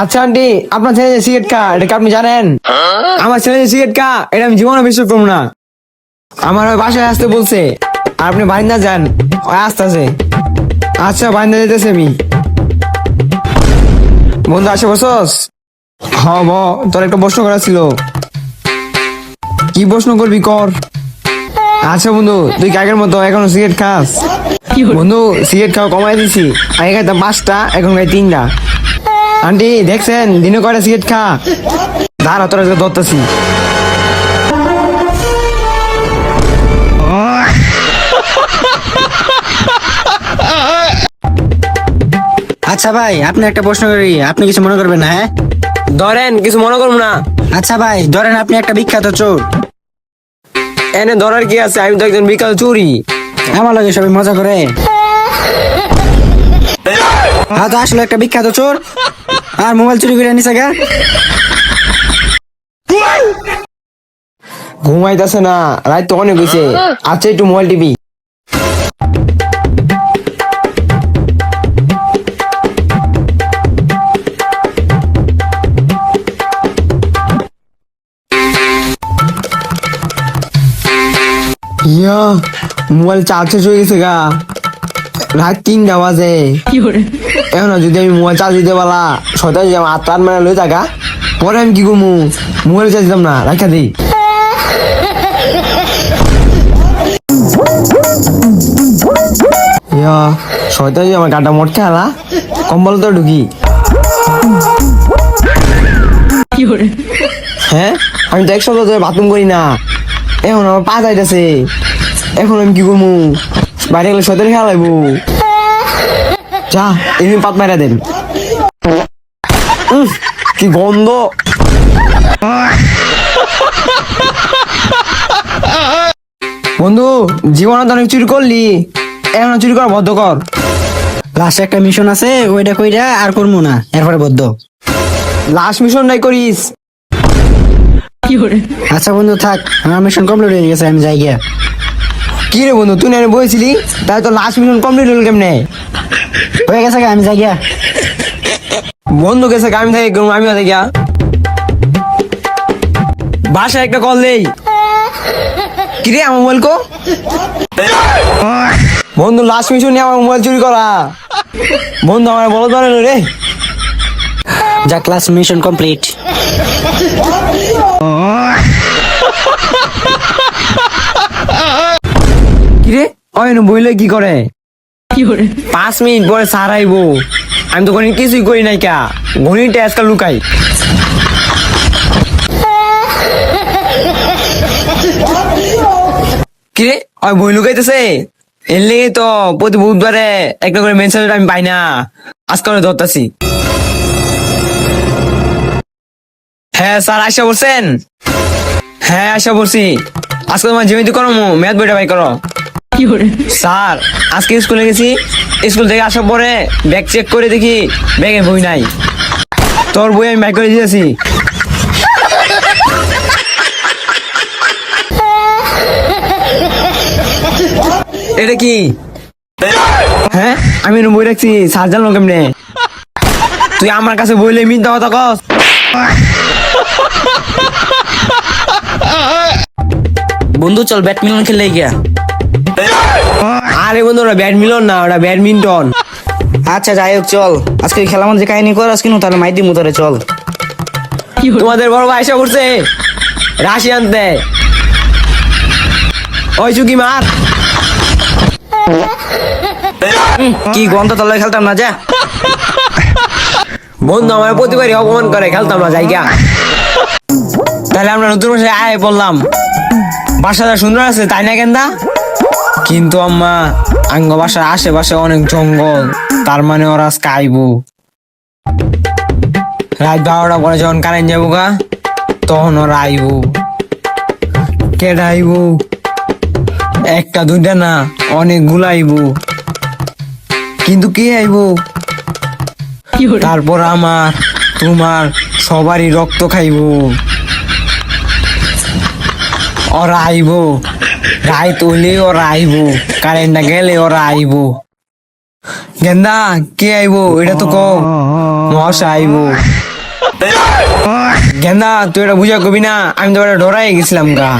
আচ্ছা আন্টি, আপনার ছেলে যে সিগারেট খা এটা কি আপনি জানেন? আমার ছেলে যে সিগারেট খা এটা আমি জীবনে বিশ্বাস করবো না। আমার ওই বাসায় আসতে বলছে, আর আপনি বাইন্দা যান, ওই আসতেছে। আচ্ছা বাইন্দা যেতেছে আমি। বন্ধু আসে বসস? হ্যাঁ তোর একটা প্রশ্ন করা ছিল। কি প্রশ্ন করবি কর। আচ্ছা বন্ধু, তুই কি আগের মতো এখনো সিগারেট খাস? বন্ধু সিগারেট খাওয়া কমাই দিছি, আগে খাইতাম 5টা, এখন খাই 3টা। আন্টি দেখছেন দিনে কয়টা সিগারেট খা? দাঁড়া তোরা ধরতেছি। আচ্ছা ভাই, আপনি একটা প্রশ্ন করি, আপনি কিছু মনে করবেন না? হ্যাঁ ধরেন, কিছু মনে করুন না। আচ্ছা ভাই, ধরেন আপনি একটা বিখ্যাত চোর। এনে ধরার কি আছে, আমি তো একজন বিকাল চুরি। আমার লাগে সবাই মজা করে। হ্যাঁ তো আসলে একটা বিখ্যাত চোর, আর মোবাইল চুরি করে নিছে গা। ঘুমাইতেছে না, রাত তো অনেক হয়েছে। আচ্ছা একটু মোবাইল টিভি। ইয়া মোবাইল চার্জ শেষ হয়ে গেছে গা, রাত 3টা বাজে। এখন যদি আমি মোবাইল চার্জ দিতে পারলা সদাই যে আমার 8 মানে লই থাকা, পরে আমি কি করবো? মোবাইল চার্জ দিতাম না, রাখা দিই। ইয়া শয়তান যে আমার গাটা মোট খেলা, কম্বল তো ঢুকি। হ্যাঁ আমি তো 1 সপ্তাহ ধরে বাথরুম করি না, এখন আমার পা যাইতেছে। এখন আমি কি করবো? বাইরে গেলে সতের খেলা লাগবো। যা এমনি পাত মারা দেন। কি গন্ধ! বন্ধু জীবনে তো অনেক চুরি করলি, এখন চুরি করা বদ্ধ কর। লাস্টে একটা মিশন আছে, ওইটা কইরা আর করবো না, এরপরে বদ্ধ। লাস্ট মিশন নাই করিস? আচ্ছা বন্ধু থাক, আমার মিশন কমপ্লিট হয়ে গেছে, আমি যাই গিয়া। কি রে বন্ধু, তুই না বলেছিলি তাই তো লাস্ট মিশন কমপ্লিট হলো কেমনে? হয়ে গেছে গা, আমি যাই গিয়া। বন্ধু গেছে, আমি থাকি, আমিও থাকি। বাসায় একটা কল দেই। কিরে আমার মোবাইল কো? বন্ধু লাস্ট মিশন নিয়ে আমার মোবাইল চুরি করা। বন্ধু আমার বলো তো রে। যা, ক্লাস মিশন কমপ্লিট। কিরে ওই বইলে কি করে? 5 মিনিট পরে স্যার আইবো। আমি তো গণিত কিছুই করি নাই কা, গণিতটা আজকাল লুকাই। কিরে ওই বই লুকাইতেছে, এর লেগে তো প্রতি বুধবারে একটা করে মেনশন আমি পাই না, আজকাল ধরতাছি। হ্যাঁ স্যার আশা বলছেন? হ্যাঁ আশা বলছি। আজকে তোমার যেমিতি করো, ম্যাথ বইটা বাই করো। স্যার আজকে স্কুলে গেছি, স্কুল থেকে আসার পরে ব্যাগ চেক করে দেখি ব্যাগে বই নাই। তোর বই আমি বাই করে দিয়েছি। এটা কি? হ্যাঁ আমি বই রাখছি, স্যার জানলো কেমনে? তুই আমার কাছে বইলে মিথ্যা কথা কস। বন্ধু চল ব্যাডমিন্টন খেলে গিয়া। আরে বন্ধু ওটা ব্যাডমিন্টন না, ওটা ব্যাডমিন্টন। আচ্ছা যাই হোক, চল আজকে খেলা মধ্যে কাহিনী কর, আজকে তাহলে মাই দিমু তোরে, চল। তোমাদের বড় ভাই এসে করছে রাশি আনতে। ওই চুকি মার। কি গন্ধ, তাহলে খেলতাম না, যা। বন্ধু আমার প্রতিবারই অপমান করে, খেলতাম না জায়গা। তাহলে আমরা নতুন বছরে আয় বললাম, বাসাটা সুন্দর আছে তাই না গেন্দা? কিন্তু আম্মা আঙ্গ বাসার আশেপাশে অনেক জঙ্গল, তার মানে ওরা আজকে আইবো। রাত 12টা পরে যখন কারেন্ট যাবো গা, তখন ওরা আইবো। কেডা আইবো? একটা দুইটা না, অনেকগুলো আইবো। কিন্তু কে আইবো? তারপর আমার তোমার সবারই রক্ত খাইবো। ওরা আইবো, রাত হইলে ওরা আইবো, কারেন্টটা গেলে ওরা আইবো। গেন্দা কে আইবো এটা তো কও। মশা আইব। গেন্দা তুই এটা বুঝা কবি না, আমি তো এটা ডরাই গেছিলাম গা।